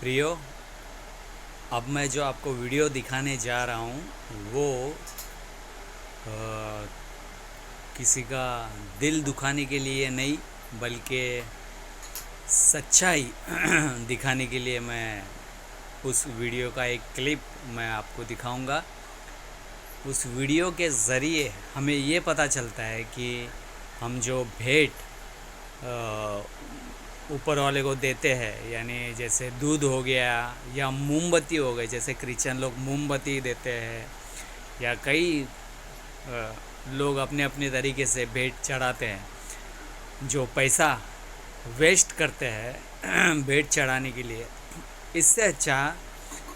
प्रियो, अब मैं जो आपको वीडियो दिखाने जा रहा हूँ वो किसी का दिल दुखाने के लिए नहीं बल्कि सच्चाई दिखाने के लिए मैं उस वीडियो का एक क्लिप मैं आपको दिखाऊंगा। उस वीडियो के ज़रिए हमें ये पता चलता है कि हम जो भेंट ऊपर वाले को देते हैं, यानी जैसे दूध हो गया या मोमबत्ती हो गई, जैसे क्रिश्चियन लोग मोमबत्ती देते हैं या कई लोग अपने अपने तरीके से भेंट चढ़ाते हैं, जो पैसा वेस्ट करते हैं भेंट चढ़ाने के लिए। इससे अच्छा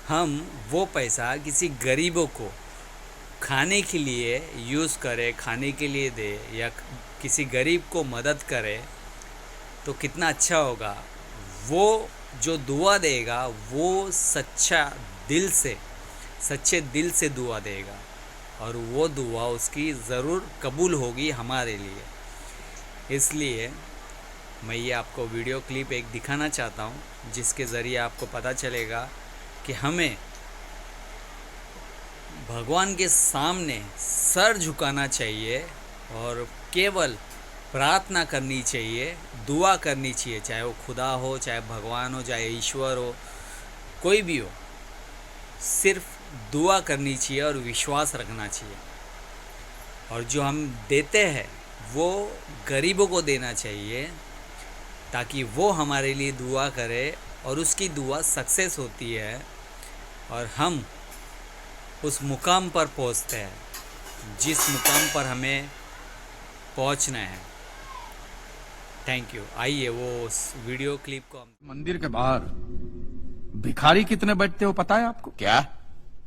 हम वो पैसा किसी गरीबों को खाने के लिए यूज़ करें, खाने के लिए दे या किसी गरीब को मदद करे तो कितना अच्छा होगा। वो जो दुआ देगा वो सच्चे दिल से दुआ देगा और वो दुआ उसकी ज़रूर कबूल होगी हमारे लिए। इसलिए मैं ये आपको वीडियो क्लिप एक दिखाना चाहता हूँ जिसके ज़रिए आपको पता चलेगा कि हमें भगवान के सामने सर झुकाना चाहिए और केवल प्रार्थना करनी चाहिए, दुआ करनी चाहिए, चाहे वो खुदा हो, चाहे भगवान हो, चाहे ईश्वर हो, कोई भी हो। सिर्फ दुआ करनी चाहिए और विश्वास रखना चाहिए। और जो हम देते हैं वो गरीबों को देना चाहिए ताकि वो हमारे लिए दुआ करे और उसकी दुआ सक्सेस होती है और हम उस मुकाम पर पहुंचते हैं जिस मुकाम पर हमें पहुंचना है। Thank you. आइए वो उस वीडियो क्लिप को मंदिर के बाहर भिखारी कितने बैठते हो पता है आपको? क्या?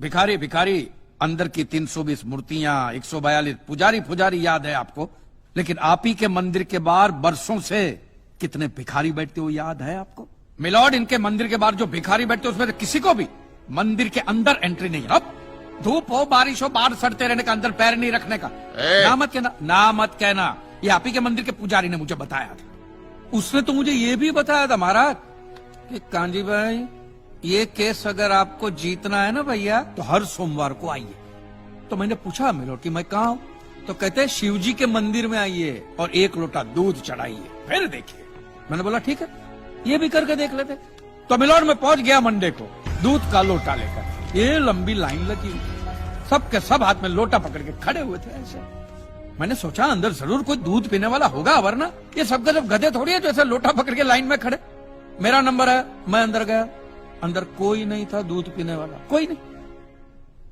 भिखारी अंदर की 320 मूर्तियां, 142 पुजारी याद है आपको? लेकिन आप ही के मंदिर के बाहर बरसों से कितने भिखारी बैठते हो याद है आपको? मिलॉर्ड, इनके मंदिर के बाहर जो भिखारी बैठते हो उसमें किसी को भी मंदिर के अंदर एंट्री नहीं। अब धूप हो, बारिश हो, बाहर सड़ते रहने का, अंदर पैर नहीं रखने का। ना मत कहना। ये आप ही के मंदिर के पुजारी ने मुझे बताया था। उसने तो मुझे ये भी बताया था महाराज कि कांजी भाई, ये केस अगर आपको जीतना है ना भैया तो हर सोमवार को आइए। तो मैंने पूछा मिलॉर्ड कि मैं कहाँ हूँ? तो कहते हैं शिव जी के मंदिर में आइए और 1 लोटा दूध चढ़ाइए, फिर देखिए। मैंने बोला ठीक है, ये भी करके देख लेते। तो मिलॉर्ड में पहुंच गया मंडे को दूध का लोटा लेकर। ये लंबी लाइन लगी, सबके सब हाथ में लोटा पकड़ के खड़े हुए थे ऐसे। मैंने सोचा अंदर जरूर कोई दूध पीने वाला होगा, वरना ये सबके सब गधे थोड़ी है जो ऐसे लोटा पकड़ के लाइन में खड़े। मेरा नंबर है, मैं अंदर गया। अंदर कोई नहीं था दूध पीने वाला, कोई नहीं।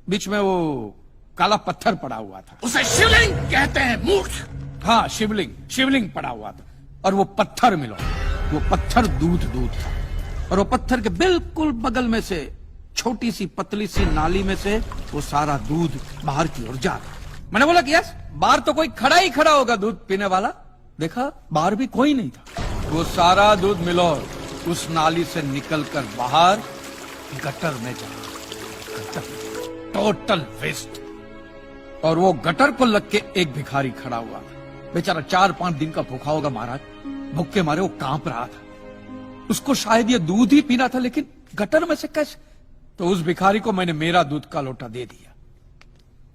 बीच में वो काला पत्थर पड़ा हुआ था, उसे शिवलिंग कहते हैं मूर्ख। हाँ, शिवलिंग पड़ा हुआ था। और वो पत्थर मिलो, वो पत्थर दूध था। और वो पत्थर के बिल्कुल बगल में से छोटी सी पतली सी नाली में से वो सारा दूध बाहर की ओर जा रहा। मैंने बोला कि यस, बाहर तो कोई खड़ा होगा दूध पीने वाला। देखा, बाहर भी कोई नहीं था। वो सारा दूध मिलो उस नाली से निकलकर बाहर गटर में जा रहा। Total waste. और वो गटर को लग के एक भिखारी खड़ा हुआ था। बेचारा 4-5 दिन का भूखा होगा महाराज, भूख के मारे वो कांप रहा था। उसको शायद ये दूध ही पीना था, लेकिन गटर में से कैसे? तो उस भिखारी को मैंने मेरा दूध का लोटा दे दिया।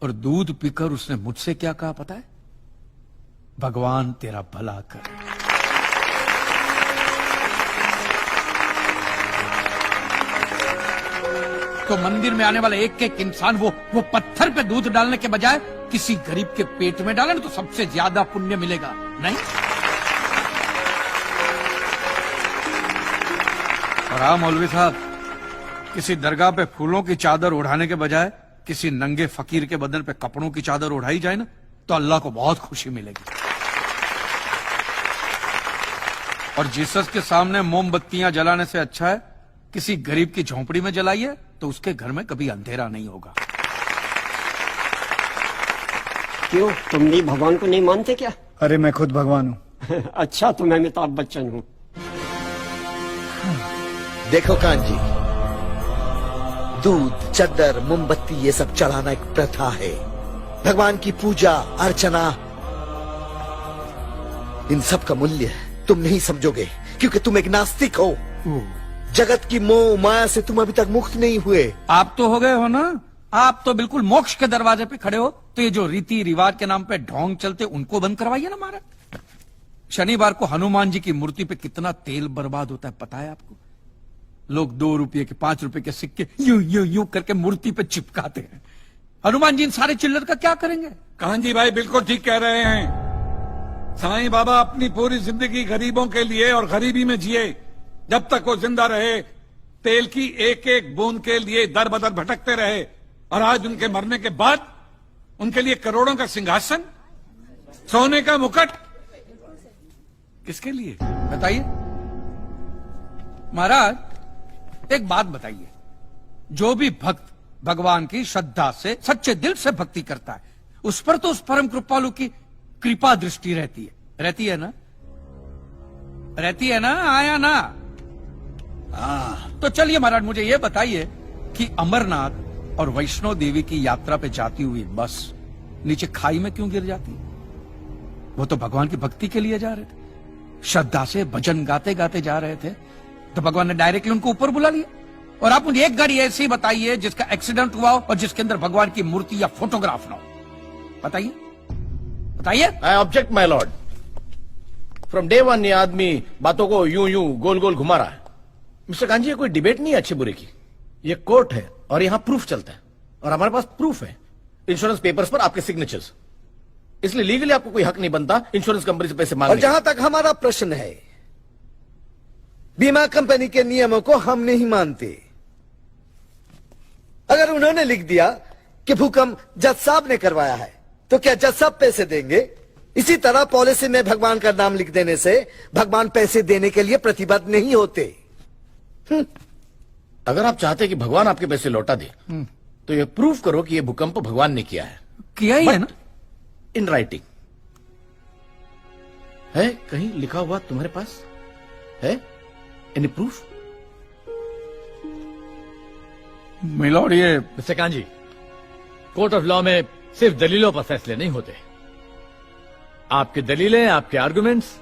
और दूध पीकर उसने मुझसे क्या कहा पता है? भगवान तेरा भला करे। तो मंदिर में आने वाला एक इंसान वो पत्थर पे दूध डालने के बजाय किसी गरीब के पेट में डाले ना तो सबसे ज्यादा पुण्य मिलेगा, नहीं? और हाँ मौलवी साहब, किसी दरगाह पे फूलों की चादर उड़ाने के बजाय किसी नंगे फकीर के बदन पे कपड़ों की चादर उड़ाई जाए ना तो अल्लाह को बहुत खुशी मिलेगी। और जीसस के सामने मोमबत्तियां जलाने से अच्छा है किसी गरीब की झोंपड़ी में जलाइए, तो उसके घर में कभी अंधेरा नहीं होगा। क्यों, तुम भी भगवान को नहीं मानते क्या? अरे मैं खुद भगवान हूँ। अच्छा, तो मैं अमिताभ बच्चन हूँ। देखो कांजी, दूध, चद्दर, मोमबत्ती ये सब चढ़ाना एक प्रथा है। भगवान की पूजा अर्चना, इन सब का मूल्य तुम नहीं समझोगे क्योंकि तुम एक नास्तिक हो। जगत की मोह माया से तुम अभी तक मुक्त नहीं हुए। आप तो हो गए हो ना, आप तो बिल्कुल मोक्ष के दरवाजे पे खड़े हो। तो ये जो रीति रिवाज के नाम पे ढोंग चलते उनको बंद करवाइए ना महाराज। शनिवार को हनुमान जी की मूर्ति पे कितना तेल बर्बाद होता है पता है आपको? लोग 2 रुपये के 5 रुपए के सिक्के यूं यूं यूं करके मूर्ति पे चिपकाते हैं। हनुमान जी इन सारे चिल्लर का क्या करेंगे? कांजी भाई बिल्कुल ठीक कह रहे हैं। साईं बाबा अपनी पूरी जिंदगी गरीबों के लिए और गरीबी में जिए। जब तक वो जिंदा रहे तेल की एक एक बूंद के लिए दर बदर भटकते रहे, और आज उनके मरने के बाद उनके लिए करोड़ों का सिंहासन, सोने का मुकुट, किसके लिए? बताइए महाराज, एक बात बताइए, जो भी भक्त भगवान की श्रद्धा से सच्चे दिल से भक्ति करता है उस पर तो उस परम कृपालु की कृपा दृष्टि रहती है ना? रहती है ना? आया ना? तो चलिए महाराज मुझे यह बताइए कि अमरनाथ और वैष्णो देवी की यात्रा पे जाती हुई बस नीचे खाई में क्यों गिर जाती है? वो तो भगवान की भक्ति के लिए जा रहे थे, श्रद्धा से भजन गाते गाते जा रहे थे, तो भगवान ने डायरेक्टली उनको ऊपर बुला लिया। और आप मुझे एक गाड़ी ऐसी बताइए जिसका एक्सीडेंट हुआ हो और जिसके अंदर भगवान की मूर्ति या फोटोग्राफ ना हो। बताइए बताइए। I object my Lord. From day one ये आदमी बातों को यूं यूं गोल गोल घुमा रहा है। मिस्टर कांजी, ये कोई डिबेट नहीं है अच्छे बुरे की, ये कोर्ट है और यहां प्रूफ चलता है, और हमारे पास प्रूफ है, इंश्योरेंस पेपर्स पर आपके सिग्नेचर्स। इसलिए लीगली आपको कोई हक नहीं बनता इंश्योरेंस कंपनी से पैसे और मांगने। जहां तक हमारा प्रश्न है, बीमा कंपनी के नियमों को हम नहीं मानते। अगर उन्होंने लिख दिया कि भूकंप जज साहब ने करवाया है, तो क्या जज साहब पैसे देंगे? इसी तरह पॉलिसी में भगवान का नाम लिख देने से भगवान पैसे देने के लिए प्रतिबद्ध नहीं होते। अगर आप चाहते कि भगवान आपके पैसे लौटा दे, तो ये प्रूफ करो कि ये भूकंप भगवान ने किया है। किया ही है ना? इन राइटिंग है, कहीं लिखा हुआ तुम्हारे पास है? Any proof? मिलॉर्ड, ये mister kanji, court of law में सिर्फ दलीलों पर फैसले नहीं होते। आपकी दलीलें, आपके आर्गुमेंट्स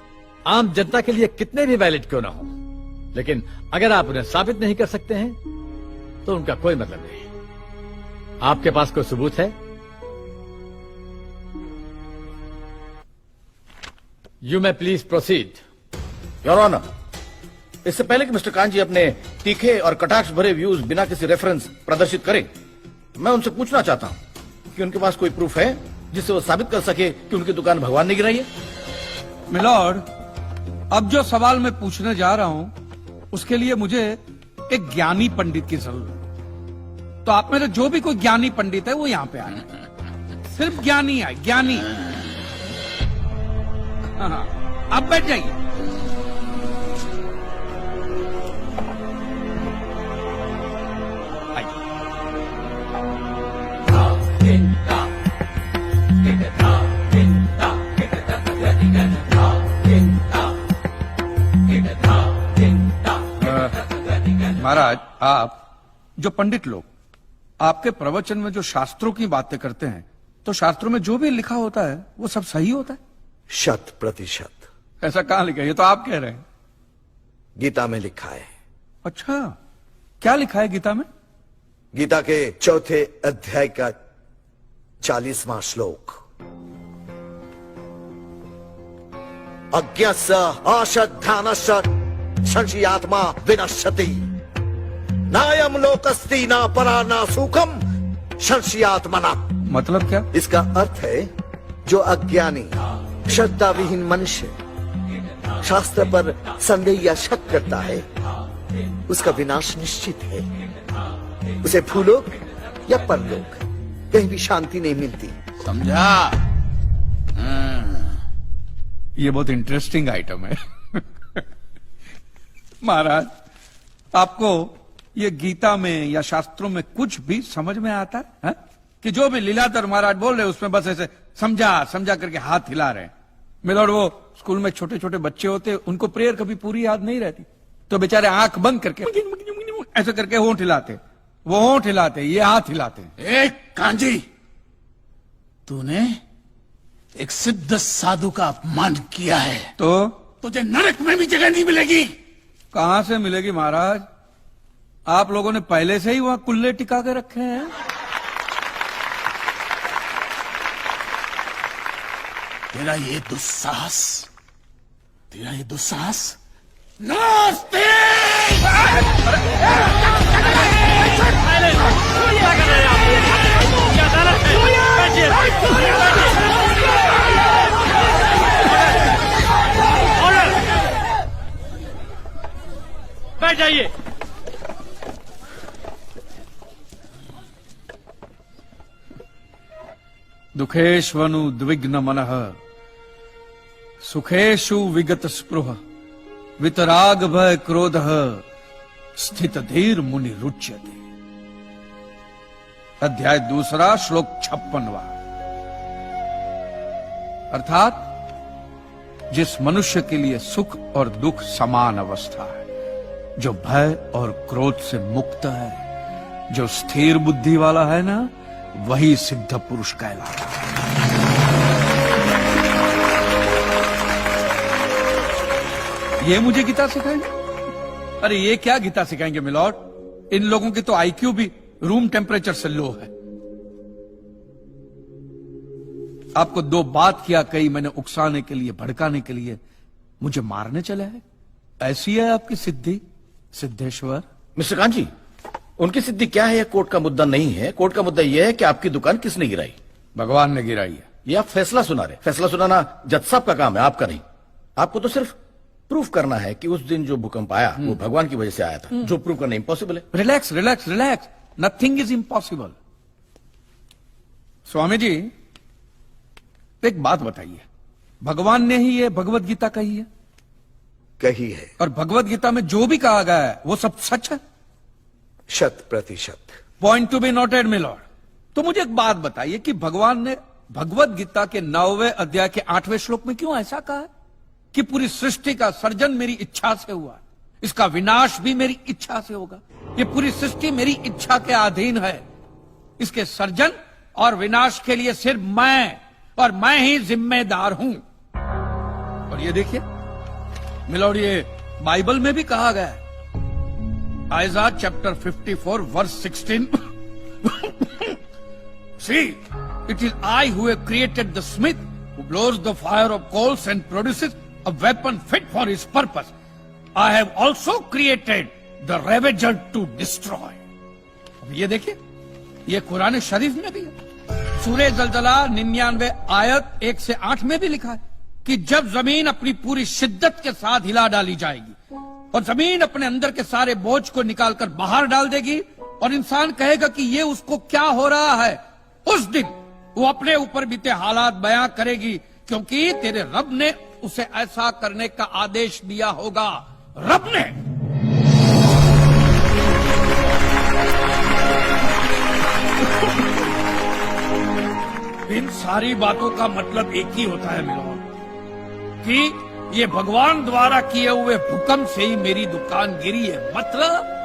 आम जनता के लिए कितने भी वैलिड क्यों ना हो, लेकिन अगर आप उन्हें साबित नहीं कर सकते हैं तो उनका कोई मतलब नहीं। आपके पास कोई सबूत है? You may please proceed. Your honour, इससे पहले कि मिस्टर कांजी अपने तीखे और कटाक्ष भरे व्यूज बिना किसी रेफरेंस प्रदर्शित करें, मैं उनसे पूछना चाहता हूं कि उनके पास कोई प्रूफ है जिससे वो साबित कर सके कि उनकी दुकान भगवान ने गिराई है। मिलॉर्ड, अब जो सवाल मैं पूछने जा रहा हूं उसके लिए मुझे एक ज्ञानी पंडित की जरूरत है। तो आप में से जो भी कोई ज्ञानी पंडित है वो यहां पे आए। सिर्फ ज्ञानी है, ज्ञानी। हाँ, आप बैठ जाइए। महाराज, आप जो पंडित लोग आपके प्रवचन में जो शास्त्रों की बातें करते हैं, तो शास्त्रों में जो भी लिखा होता है वो सब सही होता है? 100%। ऐसा कहां लिखा है? ये तो आप कह रहे हैं। गीता में लिखा है। अच्छा, क्या लिखा है गीता में? गीता के 4थे अध्याय का 40वां श्लोक, अज्ञस्य अश्रद्धानस्य संशयात्मा विनश्यति, नायम लोकस्ति ना परा ना सुखम संशयात्मना। मतलब क्या? इसका अर्थ है, जो अज्ञानी श्रद्धा विहीन मनुष्य शास्त्र पर संदेह या शक करता है, उसका विनाश निश्चित है। उसे भूलोक या परलोक कहीं भी शांति नहीं मिलती। समझा? ये बहुत इंटरेस्टिंग आइटम है। महाराज, आपको ये गीता में या शास्त्रों में कुछ भी समझ में आता है? कि जो भी लीलाधर महाराज बोल रहे उसमें बस ऐसे समझा समझा करके हाथ हिला रहे हैं। मिलॉर्ड, वो स्कूल में छोटे छोटे बच्चे होते, उनको प्रेयर कभी पूरी याद नहीं रहती, तो बेचारे आंख बंद करके ऐसे करके होंठ हिलाते, वो होंठ हिलाते, ये हाथ हिलाते। एक कांजी, तूने एक सिद्ध साधु का अपमान किया है, तो तुझे नरक में भी जगह नहीं मिलेगी। कहां से मिलेगी महाराज? आप लोगों ने पहले से ही वहां कुल्ले टिका के रखे हैं। तेरा ये दुस्साहस नास्तिक! बैठ जाइए। दुखेष्वनु द्विग्न मनः सुखेषु विगत स्पृह वितराग भय क्रोध स्थित धीर मुनि रुच्यते। अध्याय 2 श्लोक 56वां। अर्थात जिस मनुष्य के लिए सुख और दुख समान अवस्था है, जो भय और क्रोध से मुक्त है, जो स्थिर बुद्धि वाला है ना, वही सिद्ध पुरुष कहलाता है। ये मुझे गीता सिखाएंगे? अरे ये क्या गीता सिखाएंगे मिलॉर्ड, इन लोगों की तो आईक्यू भी रूम टेम्परेचर से लो है। आपको 2 बात किया कही मैंने उकसाने के लिए, भड़काने के लिए, मुझे मारने चले हैं। ऐसी है आपकी सिद्धि सिद्धेश्वर? मिस्टर कांजी, उनकी सिद्धि क्या है, यह कोर्ट का मुद्दा नहीं है। कोर्ट का मुद्दा यह है कि आपकी दुकान किसने गिराई। भगवान ने गिराई है। ये आप फैसला सुना रहे। फैसला सुनाना जज साहब का काम है, आपका नहीं। आपको तो सिर्फ प्रूफ करना है कि उस दिन जो भूकंप आया वो भगवान की वजह से आया था, जो प्रूफ करना इंपॉसिबल है। Relax relax relax, nothing is impossible. Swami ji एक बात बताइए, भगवान ने ही ये भगवत गीता कही है? कही है। और भगवत गीता में जो भी कहा गया है वो सब सच है? 100%। Point to be noted milord. तो मुझे एक बात बताइए कि भगवान ने भगवत गीता के 9वें अध्याय के 8वें श्लोक में क्यों ऐसा कहा है कि पूरी सृष्टि का सर्जन मेरी इच्छा से हुआ, इसका विनाश भी मेरी इच्छा से होगा, ये पूरी सृष्टि मेरी इच्छा के अधीन है, इसके सर्जन और विनाश के लिए सिर्फ मैं और मैं ही जिम्मेदार हूं। और ये देखिए मिलॉर्ड, ये बाइबल में भी कहा गया है, Aiza chapter 54 verse 16 See, it is I who have created the smith who blows the fire of coals and produces a weapon fit for his purpose. I have also created the ravager to destroy. अब ये देखिए, ये कुरान शरीफ में भी है। सूरह जलजला 99 आयत 1 से 8 में भी लिखा है कि जब जमीन अपनी पूरी शिद्दत के साथ हिला डाली जाएगी और जमीन अपने अंदर के सारे बोझ को निकालकर बाहर डाल देगी और इंसान कहेगा कि ये उसको क्या हो रहा है, उस दिन वो अपने ऊपर बीते हालात बयां करेगी, क्योंकि तेरे रब ने उसे ऐसा करने का आदेश दिया होगा। रब ने। इन सारी बातों का मतलब एक ही होता है मिलॉर्ड, कि ये भगवान द्वारा किए हुए भूकंप से ही मेरी दुकान गिरी है। मतलब